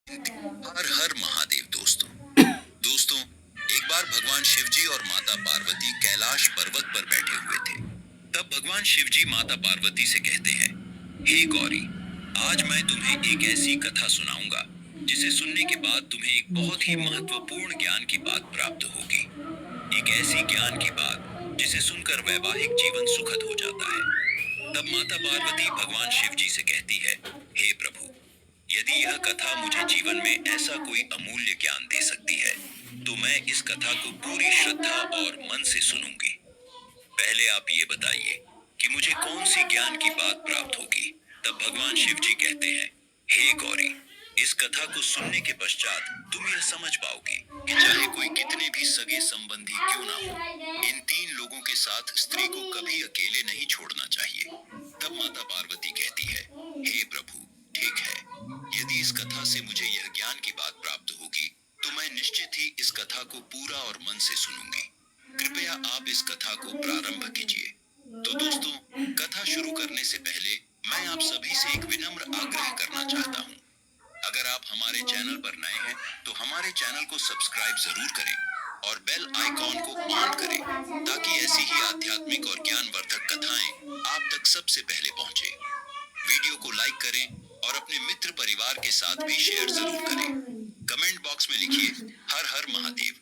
हर हर महादेव दोस्तों। दोस्तों, एक बार भगवान शिवजी और माता पार्वती कैलाश पर्वत पर बैठे हुए थे। तब भगवान शिवजी माता पार्वती से कहते हैं, हे गौरी, आज मैं तुम्हें एक ऐसी कथा सुनाऊंगा जिसे सुनने के बाद तुम्हें एक बहुत ही महत्वपूर्ण ज्ञान की बात प्राप्त होगी। एक ऐसी ज्ञान की बात जिसे सुनकर वैवाहिक जीवन सुखद हो जाता है। तब माता पार्वती भगवान शिवजी से कहती है, हे प्रभु, यदि यह कथा मुझे जीवन में ऐसा कोई अमूल्य ज्ञान दे सकती है, तो मैं इस कथा को पूरी श्रद्धा और मन से सुनूंगी। पहले आप ये बताइए कि मुझे कौन सी ज्ञान की बात प्राप्त होगी। तब भगवान शिव जी कहते हैं, हे गौरी, इस कथा को सुनने के पश्चात तुम यह समझ पाओगे कि चाहे कोई कितने भी सगे संबंधी क्यों ना हो, इन तीन लोगों के साथ स्त्री को कभी अकेले नहीं छोड़ना चाहिए। तब माता पार्वती कहती है, हे प्रभु, ठीक है, यदि इस कथा से मुझे यह ज्ञान की बात प्राप्त होगी, तो मैं निश्चित ही इस कथा को पूरा और मन से सुनूंगी। कृपया आप इस कथा को प्रारंभ कीजिए। तो दोस्तों, कथा शुरू करने से पहले मैं आप सभी से एक विनम्र आग्रह करना चाहता हूँ। अगर आप हमारे चैनल पर नए हैं, तो हमारे चैनल को सब्सक्राइब जरूर करें और बेल आइकॉन को ऑन करें, ताकि ऐसी ही आध्यात्मिक और ज्ञानवर्धक कथाएं आप तक सबसे पहले पहुंचे। वीडियो को लाइक करें और अपने मित्र परिवार के साथ भी शेयर जरूर करें। कमेंट बॉक्स में लिखिए, हर हर महादेव।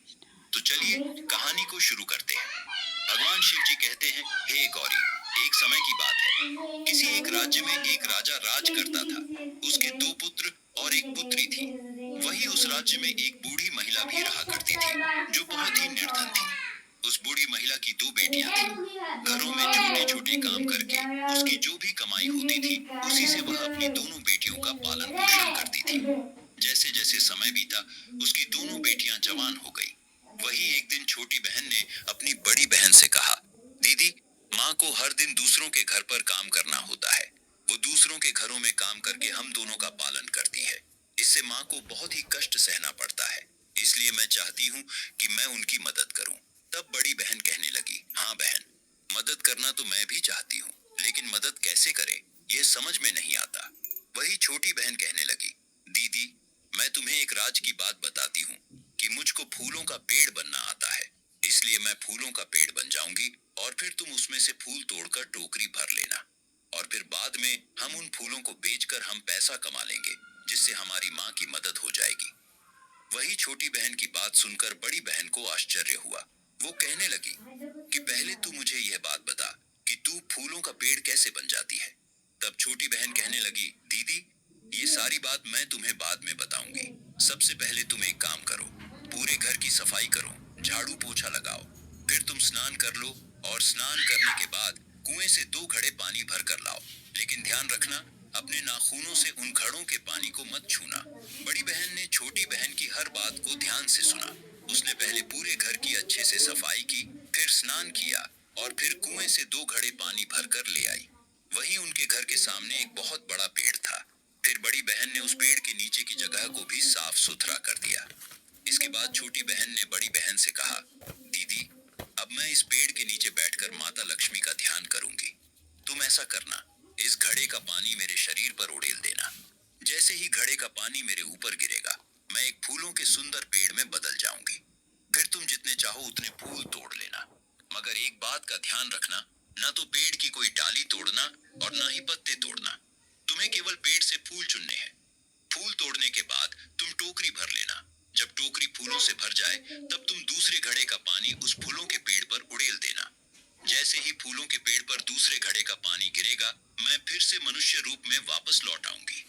तो चलिए कहानी को शुरू करते हैं। भगवान शिव जी कहते हैं, हे गौरी, एक समय की बात है, किसी एक राज्य में एक राजा राज करता था। उसके दो पुत्र और एक पुत्री थी। वही उस राज्य में एक बूढ़ी महिला भी रहा करती थी, जो बहुत ही निर्धन थी। उस बूढ़ी महिला की दो बेटियां थी। घरों में छोटे छोटे काम करके उसकी जो भी कमाई होती थी, उसी से वह अपनी दोनों बेटियों का पालन पोषण करती थी। जैसे जैसे समय बीता, उसकी दोनों बेटियां जवान हो गई। वही एक दिन छोटी बहन ने अपनी बड़ी बहन से कहा, दीदी, माँ को हर दिन दूसरों के घर पर काम करना होता है। वो दूसरों के घरों में काम करके हम दोनों का पालन करती है। इससे माँ को बहुत ही कष्ट सहना पड़ता है। इसलिए मैं चाहती हूँ कि मैं उनकी मदद करूँ। तब बड़ी बहन कहने लगी, हाँ बहन, मदद करना तो मैं भी चाहती हूँ, लेकिन मदद कैसे करें, ये समझ में नहीं आता। वही छोटी बहन कहने लगी, दीदी, मैं तुम्हें एक राज की बात बताती हूँ कि मुझको फूलों का पेड़ बनना आता है। इसलिए मैं फूलों का पेड़ बन जाऊंगी और फिर तुम उसमें से फूल तोड़कर टोकरी भर लेना, और फिर बाद में हम उन फूलों को बेचकर हम पैसा कमा लेंगे, जिससे हमारी माँ की मदद हो जाएगी। वही छोटी बहन की बात सुनकर बड़ी बहन को आश्चर्य हुआ। वो कहने लगी कि पहले तू मुझे यह बात बता कि तू फूलों का पेड़ कैसे बन जाती है। तब छोटी बहन कहने लगी, दीदी, ये सारी बात मैं तुम्हें बाद में बताऊंगी। सबसे पहले तुम एक काम करो, पूरे घर की सफाई करो, झाड़ू पोछा लगाओ, फिर तुम स्नान कर लो, और स्नान करने के बाद कुएं से 2 घड़े पानी भर कर लाओ। लेकिन ध्यान रखना, अपने नाखूनों से उन घड़ों के पानी को मत छूना। बड़ी बहन ने छोटी बहन की हर बात को ध्यान से सुना। उसने पहले पूरे घर की अच्छे से सफाई की, फिर स्नान किया, और फिर कुएं से 2 घड़े पानी भर कर ले आई। वहीं उनके घर के सामने एक बहुत बड़ा पेड़ था। फिर बड़ी बहन ने उस पेड़ के नीचे की जगह को भी साफ सुथरा कर दिया। इसके बाद छोटी बहन ने बड़ी बहन से कहा, दीदी, अब मैं इस पेड़ के नीचे बैठकर माता लक्ष्मी का ध्यान करूंगी। तुम ऐसा करना, इस घड़े का पानी मेरे शरीर पर उड़ेल देना। जैसे ही घड़े का पानी मेरे ऊपर गिरेगा, मैं एक फूलों के सुंदर पेड़ में बदल जाऊंगी। फिर तुम जितने चाहो उतने फूल तोड़ लेना, मगर एक बात का ध्यान रखना, ना तो पेड़ की कोई डाली तोड़ना और ना ही पत्ते तोड़ना। तुम्हें केवल पेड़ से फूल चुनने हैं। फूल तोड़ने के बाद तुम टोकरी भर लेना। जब टोकरी फूलों से भर जाए, तब तुम दूसरे घड़े का पानी उस फूलों के पेड़ पर उड़ेल देना। जैसे ही फूलों के पेड़ पर दूसरे घड़े का पानी गिरेगा, मैं फिर से मनुष्य रूप में वापस लौट आऊंगी।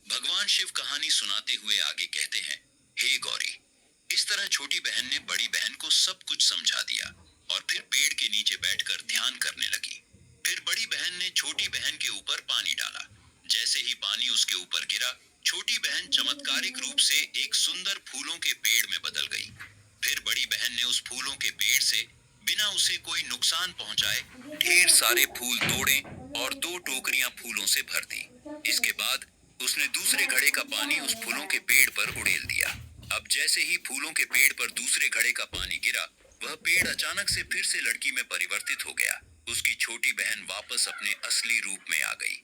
भगवान शिव कहानी सुनाते हुए आगे कहते हैं, हे गौरी, इस तरह छोटी बहन ने बड़ी बहन को सब कुछ समझा दिया और फिर पेड़ के नीचे बैठकर ध्यान करने लगी। फिर बड़ी बहन ने छोटी बहन के ऊपर पानी डाला। जैसे ही पानी उसके ऊपर गिरा, छोटी बहन चमत्कारिक रूप से एक सुंदर फूलों के पेड़ में बदल गई। फिर बड़ी बहन ने उस फूलों के पेड़ से बिना उसे कोई नुकसान पहुंचाए ढेर सारे फूल तोड़े और 2 टोकरियां फूलों से भर दी। इसके बाद उसने दूसरे घड़े का पानी उस फूलों के पेड़ पर उड़ेल दिया। अब जैसे ही फूलों के पेड़ पर दूसरे घड़े का पानी गिरा, वह पेड़ अचानक से फिर से लड़की में परिवर्तित हो गया। उसकी छोटी बहन वापस अपने असली रूप में आ गई।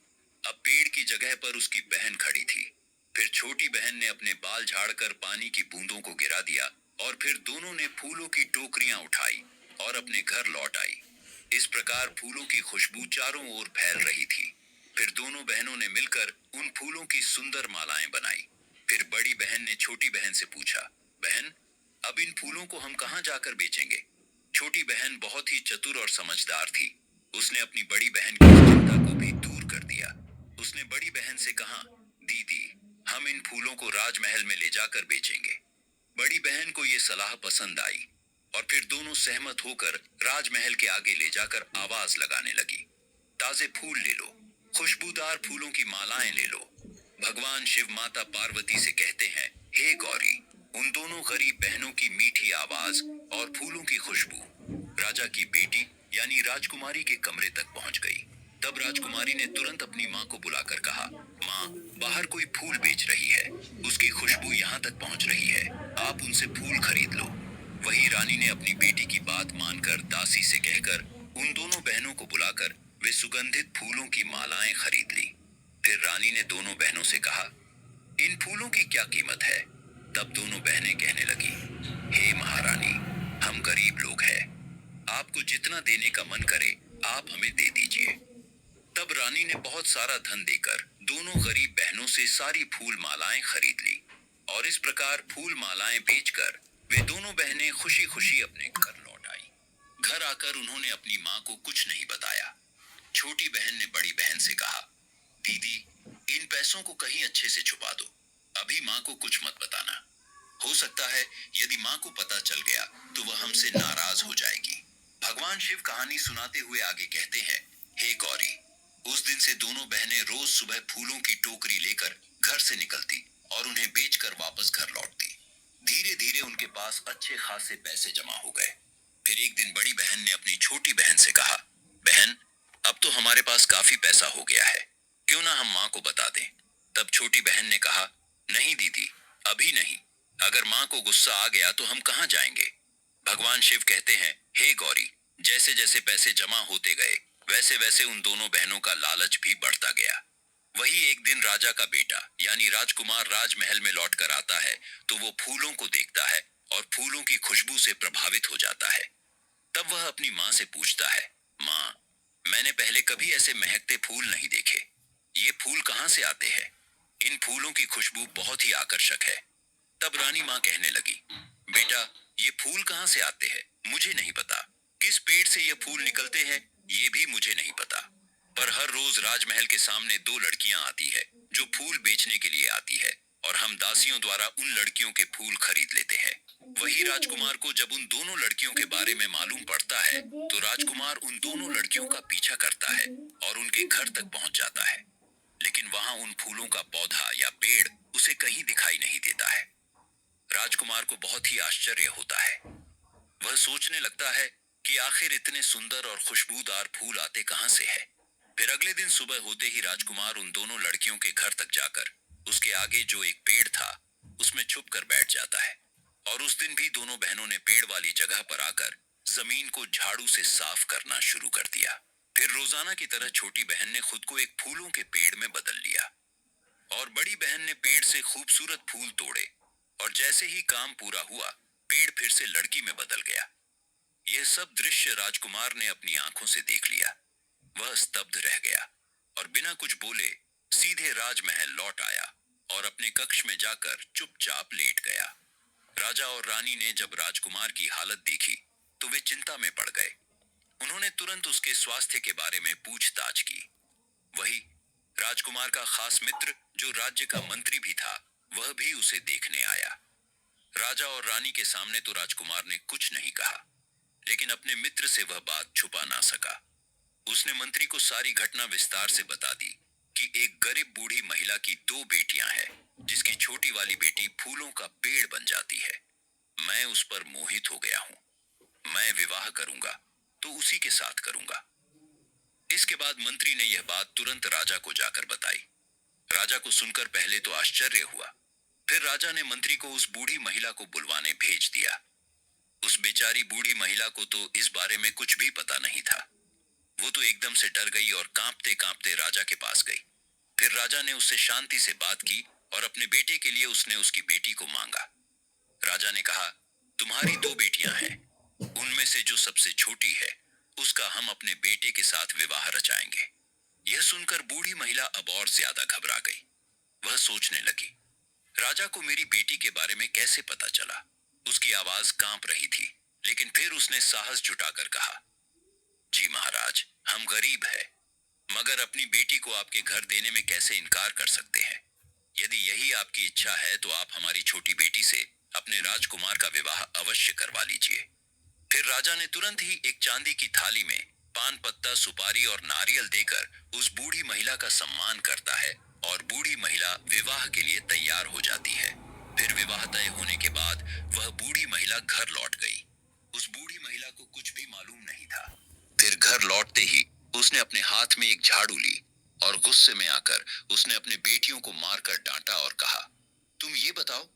अब पेड़ की जगह पर उसकी बहन खड़ी थी। फिर छोटी बहन ने अपने बाल झाड़कर पानी की बूंदों को गिरा दिया और फिर दोनों ने फूलों की टोकरियां उठाई और अपने घर लौट आई। इस प्रकार फूलों की खुशबू चारों ओर फैल रही थी। फिर दोनों बहनों ने मिलकर उन फूलों की सुंदर मालाएं बनाई। फिर बड़ी बहन ने छोटी बहन से पूछा, बहन, अब इन फूलों को हम कहाँ जाकर बेचेंगे? छोटी बहन बहुत ही चतुर और समझदार थी। उसने अपनी बड़ी बहन की इस चिंता को भी दूर कर दिया। उसने बड़ी बहन से कहा, दीदी, हम इन फूलों को राजमहल में ले जाकर बेचेंगे। बड़ी बहन को ये सलाह पसंद आई और फिर दोनों सहमत होकर राजमहल के आगे ले जाकर आवाज लगाने लगी, ताजे फूल ले लो, खुशबूदार फूलों की मालाएं ले लो। भगवान शिव माता पार्वती से कहते हैं, हे गौरी, उन दोनों गरीब बहनों की मीठी आवाज और फूलों की खुशबू राजा की बेटी यानी राजकुमारी के कमरे तक पहुंच गई। तब राजकुमारी ने तुरंत अपनी माँ को बुलाकर कहा, माँ, बाहर कोई फूल बेच रही है, उसकी खुशबू यहाँ तक पहुँच रही है, आप उनसे फूल खरीद लो। वही रानी ने अपनी बेटी की बात मानकर दासी से कहकर उन दोनों बहनों को बुलाकर वे सुगंधित फूलों की मालाएं खरीद ली। फिर रानी ने दोनों बहनों से कहा, इन फूलों की क्या कीमत है? तब दोनों बहनें कहने लगी, हे महारानी, हम गरीब लोग हैं, आपको जितना देने का मन करे आप हमें दे दीजिए। तब रानी ने बहुत सारा धन देकर दोनों गरीब बहनों से सारी फूल मालाएं खरीद ली और इस प्रकार फूल मालाएं बेचकर वे दोनों बहनें खुशी खुशी अपने घर लौट आई। घर आकर उन्होंने अपनी माँ को कुछ नहीं बताया। छोटी बहन ने बड़ी बहन से कहा, दीदी, इन पैसों को कहीं अच्छे से छुपा दो, अभी माँ को कुछ मत बताना। हो सकता है यदि माँ को पता चल गया तो वह हमसे नाराज हो जाएगी। भगवान शिव कहानी सुनाते हुए आगे कहते हैं, हे गौरी, उस दिन से दोनों बहनें रोज सुबह फूलों की टोकरी लेकर घर से निकलती और उन्हें बेचकर वापस घर लौटती। धीरे धीरे उनके पास अच्छे खासे पैसे जमा हो गए। फिर एक दिन बड़ी बहन ने अपनी छोटी बहन से कहा, बहन, अब तो हमारे पास काफी पैसा हो गया है, क्यों ना हम माँ को बता दें। तब छोटी बहन ने कहा, नहीं दीदी, अभी नहीं, अगर माँ को गुस्सा आ गया तो हम कहाँ जाएंगे। भगवान शिव कहते हैं, हे गौरी, जैसे जैसे पैसे जमा होते गए वैसे वैसे उन दोनों बहनों का लालच भी बढ़ता गया। वही एक दिन राजा का बेटा यानी राजकुमार राजमहल में लौट कर आता है तो वो फूलों को देखता है और फूलों की खुशबू से प्रभावित हो जाता है। तब वह अपनी माँ से पूछता है, माँ, मैंने पहले कभी ऐसे महकते फूल नहीं देखे, ये फूल कहाँ से आते हैं? इन फूलों की खुशबू बहुत ही आकर्षक है। तब रानी माँ कहने लगी, बेटा, ये फूल कहाँ से आते हैं मुझे नहीं पता, किस पेड़ से ये फूल निकलते हैं ये भी मुझे नहीं पता, पर हर रोज राजमहल के सामने दो लड़कियां आती है जो फूल बेचने के लिए आती है और हम दासियों द्वारा उन लड़कियों के फूल खरीद लेते हैं। वही राजकुमार को जब उन दोनों लड़कियों के बारे में मालूम पड़ता है तो राजकुमार उन दोनों लड़कियों का पीछा करता है और उनके घर तक पहुंच जाता है, लेकिन वहां उन फूलों का पौधा या पेड़ उसे कहीं दिखाई नहीं देता है। राजकुमार को बहुत ही आश्चर्य होता है। वह सोचने लगता है कि आखिर इतने सुंदर और खुशबूदार फूल आते कहां से है। फिर अगले दिन सुबह होते ही राजकुमार उन दोनों लड़कियों के घर तक जाकर उसके आगे जो एक पेड़ था उसमें छुप कर बैठ जाता है और उस दिन भी दोनों बहनों ने पेड़ वाली जगह पर आकर जमीन को झाड़ू से साफ करना शुरू कर दिया। फिर रोजाना की तरह छोटी बहन ने खुद को एक फूलों के पेड़ में बदल लिया और बड़ी बहन ने पेड़ से खूबसूरत फूल तोड़े और जैसे ही काम पूरा हुआ पेड़ फिर से लड़की में बदल गया। यह सब दृश्य राजकुमार ने अपनी आंखों से देख लिया। वह स्तब्ध रह गया और बिना कुछ बोले सीधे राजमहल लौट आया और अपने कक्ष में जाकर चुपचाप लेट गया। राजा और रानी ने जब राजकुमार की हालत देखी तो वे चिंता में पड़ गए। उन्होंने तुरंत उसके स्वास्थ्य के बारे में पूछताछ की। वही राजकुमार का खास मित्र जो राज्य का मंत्री भी था वह भी उसे देखने आया। राजा और रानी के सामने तो राजकुमार ने कुछ नहीं कहा, लेकिन अपने मित्र से वह बात छुपा ना सका। उसने मंत्री को सारी घटना विस्तार से बता दी कि एक गरीब बूढ़ी महिला की दो बेटियां हैं, जिसकी छोटी वाली बेटी फूलों का पेड़ बन जाती है। मैं उस पर मोहित हो गया हूँ। मैं विवाह करूंगा तो उसी के साथ करूंगा। इसके बाद मंत्री ने यह बात तुरंत राजा को जाकर बताई। राजा को सुनकर पहले तो आश्चर्य हुआ, फिर राजा ने मंत्री को उस बूढ़ी महिला को बुलवाने भेज दिया। उस बेचारी बूढ़ी महिला को तो इस बारे में कुछ भी पता नहीं था। वो तो एकदम से डर गई और कांपते कांपते राजा के पास गई। फिर राजा ने उससे शांति से बात की और अपने बेटे के लिए उसने उसकी बेटी को मांगा। राजा ने कहा, तुम्हारी 2 बेटियां हैं, उनमें से जो सबसे छोटी है उसका हम अपने बेटे के साथ विवाह रचाएंगे। यह सुनकर बूढ़ी महिला अब और ज्यादा घबरा गई। वह सोचने लगी, राजा को मेरी बेटी के बारे में कैसे पता चला? उसकी आवाज कांप रही थी, लेकिन फिर उसने साहस जुटाकर कहा, जी महाराज, हम गरीब हैं, मगर अपनी बेटी को आपके घर देने में कैसे इनकार कर सकते हैं? यदि यही आपकी इच्छा है तो आप हमारी छोटी बेटी से अपने राजकुमार का विवाह अवश्य करवा लीजिए। फिर राजा ने तुरंत ही एक चांदी की थाली में पान पत्ता, सुपारी और नारियल देकर उस बूढ़ी महिला का सम्मान करता है और बूढ़ी महिला विवाह के लिए तैयार हो जाती है। फिर विवाह तय होने के बाद वह बूढ़ी महिला घर लौट गई। उस बूढ़ी महिला को कुछ भी मालूम नहीं था। फिर घर लौटते ही उसने अपने हाथ में एक झाड़ू ली और गुस्से में आकर उसने अपने बेटियों को मारकर डांटा और कहा, तुम ये बताओ,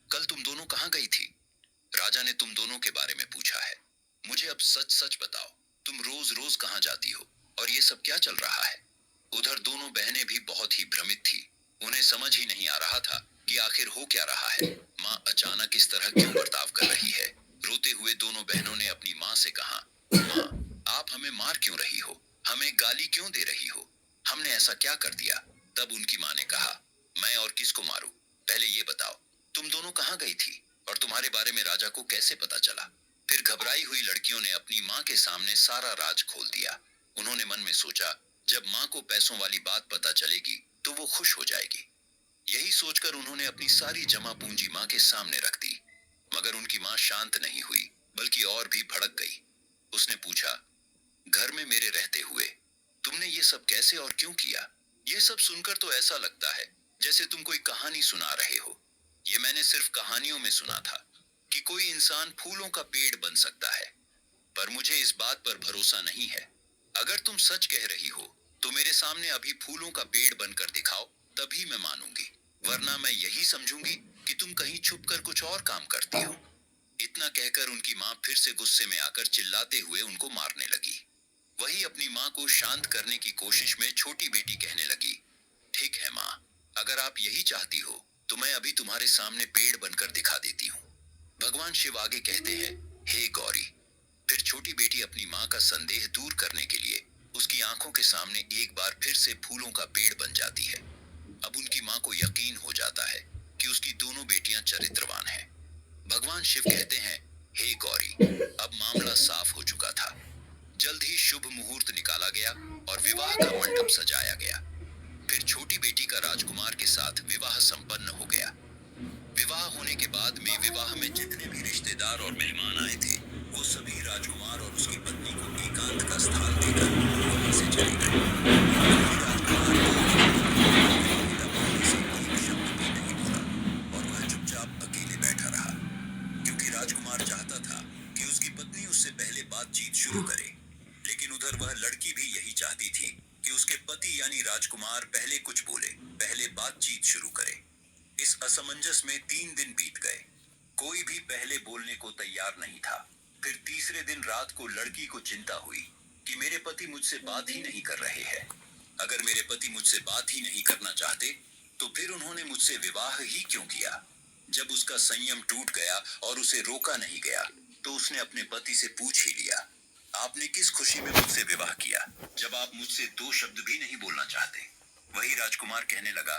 कल तुम दोनों कहाँ गई थी? राजा ने तुम दोनों के बारे में पूछा है। मुझे अब सच सच बताओ, तुम रोज रोज कहाँ जाती हो और ये सब क्या चल रहा है? उधर दोनों बहनें भी बहुत ही भ्रमित थी। उन्हें समझ ही नहीं आ रहा था कि आखिर हो क्या रहा है। माँ अचानक इस तरह क्यों बर्ताव कर रही है? रोते हुए दोनों बहनों ने अपनी माँ से कहा, माँ, आप हमें मार क्यों रही हो? हमें गाली क्यों दे रही हो? हमने ऐसा क्या कर दिया? तब उनकी माँ ने कहा, मैं और किसको मारूं? पहले ये बताओ, तुम दोनों कहाँ गई थी और तुम्हारे बारे में राजा को कैसे पता चला? फिर घबराई हुई लड़कियों ने अपनी माँ के सामने सारा राज खोल दिया। उन्होंने मन में सोचा, जब माँ को पैसों वाली बात पता चलेगी तो वो खुश हो जाएगी। यही सोचकर उन्होंने अपनी सारी जमा पूंजी माँ के सामने रख दी। मगर उनकी माँ शांत नहीं हुई, बल्कि और भी भड़क गई। उसने पूछा, घर में मेरे रहते हुए तुमने ये सब कैसे और क्यों किया? ये सब सुनकर तो ऐसा लगता है जैसे तुम कोई कहानी सुना रहे हो। ये मैंने सिर्फ कहानियों में सुना था कि कोई इंसान फूलों का पेड़ बन सकता है, पर मुझे इस बात पर भरोसा नहीं है। अगर तुम सच कह रही हो तो मेरे सामने अभी फूलों का पेड़ बनकर दिखाओ, तभी मैं मानूंगी, वरना मैं यही समझूंगी कि तुम कहीं छुप कर कुछ और काम करती हो। इतना कहकर उनकी माँ फिर से गुस्से में आकर चिल्लाते हुए उनको मारने लगी। वही अपनी माँ को शांत करने की कोशिश में छोटी बेटी कहने लगी, ठीक है माँ, अगर आप यही चाहती हो तो मैं अभी तुम्हारे सामने पेड़ बनकर दिखा देती हूँ। भगवान शिव आगे कहते हैं, हे गौरी। फिर छोटी बेटी अपनी माँ का संदेह दूर करने के लिए उसकी आंखों के सामने एक बार फिर से फूलों का पेड़ बन जाती है। अब उनकी माँ को यकीन हो जाता है कि उसकी दोनों बेटियां चरित्रवान हैं। भगवान शिव कहते हैं, हे गौरी, अब मामला साफ हो चुका था। जल्द ही शुभ मुहूर्त निकाला गया और विवाह का मंडप सजाया गया। फिर छोटी बेटी का राजकुमार के साथ विवाह संपन्न हो गया। विवाह होने के बाद में विवाह में जितने भी रिश्तेदार और मेहमान आए थे, वो सभी राजकुमार और उसकी पत्नी को एकांत का स्थान देकर वहां से चले गए। वही राजकुमार महिला बोलने से एक शब्द भी नहीं बोला और वह चुपचाप अकेले बैठा रहा, क्योंकि राजकुमार चाहता था कि उसकी पत्नी उससे पहले बातचीत शुरू करे। लेकिन उधर वह लड़की भी यही चाहती थी कि उसके पति यानी राजकुमार पहले कुछ बोले, पहले बातचीत शुरू करे। इस असमंजस में 3 दिन बीत गए। कोई भी पहले बोलने को तैयार नहीं था। फिर तीसरे दिन रात को लड़की को चिंता हुई कि मेरे पति मुझसे बात ही नहीं कर रहे हैं। अगर मेरे पति मुझसे बात ही नहीं करना चाहते तो फिर उन्होंने मुझसे विवाह ही क्यों किया? जब उसका संयम टूट गया और उसे रोका नहीं गया तो उसने अपने पति से पूछ ही लिया, आपने किस खुशी में मुझसे विवाह किया जब आप मुझसे 2 शब्द भी नहीं बोलना चाहते? वही राजकुमार कहने लगा,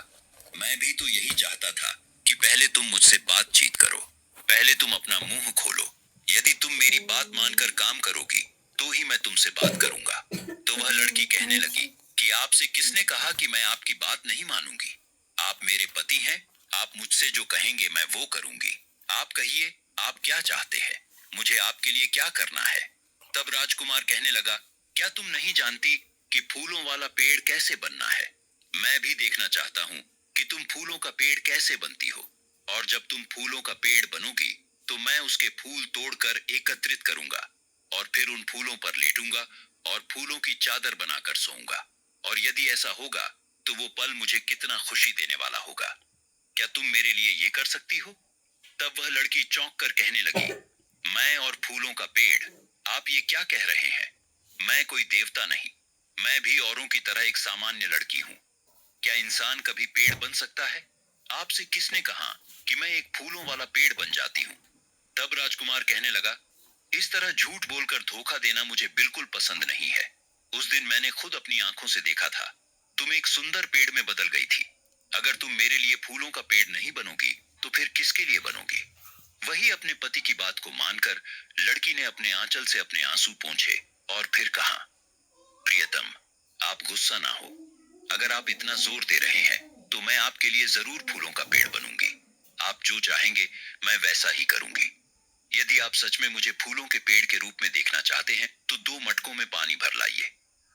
मैं भी तो यही चाहता था कि पहले तुम मुझसे बातचीत करो, पहले तुम अपना मुंह खोलो। यदि तुम मेरी बात मानकर काम करोगी तो ही मैं तुमसे बात करूंगा। तो वह लड़की कहने लगी कि आपसे किसने कहा कि मैं आपकी बात नहीं मानूंगी? आप मेरे पति हैं, आप मुझसे जो कहेंगे मैं वो करूंगी। आप कहिए, आप क्या चाहते हैं? मुझे आपके लिए क्या करना है? तब राजकुमार कहने लगा, क्या तुम नहीं जानती कि फूलों वाला पेड़ कैसे बनना है? मैं भी देखना चाहता हूँ कि तुम फूलों का पेड़ कैसे बनती हो, और जब तुम फूलों का पेड़ बनोगी तो मैं उसके फूल तोड़कर एकत्रित करूंगा और फिर उन फूलों पर लेटूंगा और फूलों की चादर बनाकर सोऊंगा। और यदि ऐसा होगा तो वो पल मुझे कितना खुशी देने वाला होगा। क्या तुम मेरे लिए ये कर सकती हो? तब वह लड़की चौंक कर कहने लगी, मैं और फूलों का पेड़, आप ये क्या कह रहे हैं? मैं कोई देवता नहीं, मैं भी औरों की तरह एक सामान्य लड़की हूँ। क्या इंसान कभी पेड़ बन सकता है? आपसे किसने कहा कि मैं एक फूलों वाला पेड़ बन जाती हूँ? तब राजकुमार कहने लगा, इस तरह झूठ बोलकर धोखा देना मुझे बिल्कुल पसंद नहीं है। उस दिन मैंने खुद अपनी आंखों से देखा था। तुम एक सुंदर पेड़ में बदल गई थी। अगर तुम मेरे लिए फूलों का पेड़ नहीं बनोगी, तो फिर किसके लिए बनोगी? वही अपने पति की बात को मानकर लड़की ने अपने आंचल से अपने आंसू पोंछे और फिर कहा, प्रियतम, आप गुस्सा ना हो। अगर आप इतना जोर दे रहे हैं, तो मैं आपके लिए जरूर फूलों का पेड़ बनूंगी। आप जो चाहेंगे, मैं वैसा ही करूंगी। यदि आप सच में मुझे फूलों के पेड़ के रूप में देखना चाहते हैं, तो 2 मटकों में पानी भर लाइए।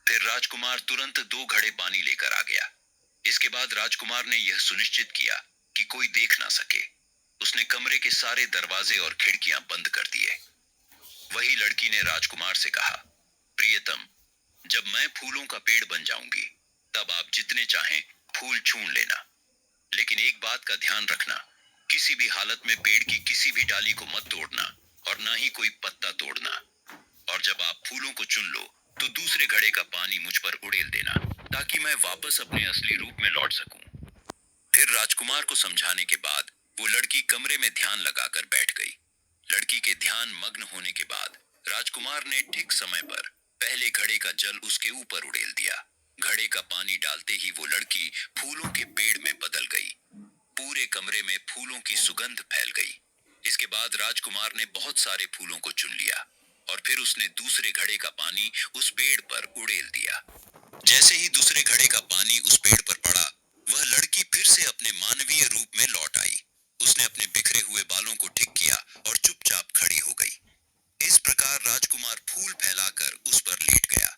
फिर राजकुमार तुरंत 2 घड़े पानी लेकर आ गया। इसके बाद राजकुमार ने यह सुनिश्चित किया कि कोई देख ना सके। उसने कमरे के सारे दरवाजे और खिड़कियां बंद कर दिए। वही लड़की ने राजकुमार से कहा, प्रियतम, जब मैं फूलों का पेड़ बन जाऊंगी, तब आप जितने चाहें फूल छून लेना। लेकिन एक बात का ध्यान रखना, किसी भी हालत में पेड़ की किसी भी डाली को मत तोड़ना और ना ही कोई पत्ता तोड़ना। और जब आप फूलों को चुन लो, तो दूसरे घड़े का पानी मुझ पर उड़ेल देना, ताकि मैं वापस अपने असली रूप में लौट सकूं। फिर राजकुमार को समझाने के बाद वो लड़की कमरे में ध्यान लगाकर बैठ गई। लड़की के ध्यान मग्न होने के बाद राजकुमार ने ठीक समय पर पहले घड़े का जल उसके ऊपर उड़ेल दिया। घड़े का पानी डालते ही वो लड़की फूलों के पेड़ में बदल गई। पूरे कमरे में फूलों की सुगंध फैल गई। इसके बाद राजकुमार ने बहुत सारे फूलों को चुन लिया और फिर उसने दूसरे घड़े का पानी उस पेड़ पर उड़ेल दिया। जैसे ही दूसरे घड़े का पानी उस पेड़ पर पड़ा, वह लड़की फिर से अपने मानवीय रूप में लौट आई। उसने अपने बिखरे हुए बालों को ठीक किया और चुपचाप खड़ी हो गई। इस प्रकार राजकुमार फूल फैलाकर उस पर लेट गया।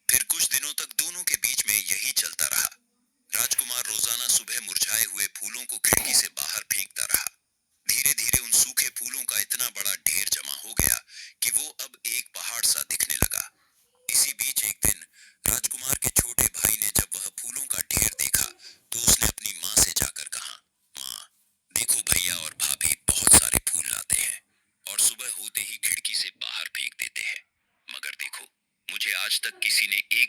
फिर कुछ दिनों तक दोनों के बीच में यही चलता रहा। राजकुमार रोजाना सुबह मुरझाए हुए फूलों को खिड़की से बाहर फेंकता रहा। धीरे धीरे उन सूखे फूलों का इतना बड़ा ढेर जमा हो गया कि वो अब एक पहाड़ सा दिखने लगा। इसी बीच एक दिन राजकुमार के छोटे भाई ने जब वह फूलों का ढेर देखा, तो उसने अपनी माँ से जाकर कहा, माँ, देखो भैया और भाभी बहुत सारे फूल लाते हैं और सुबह होते ही खिड़की से बाहर फेंक देते हैं। मगर देखो, मुझे आज तक किसी ने एक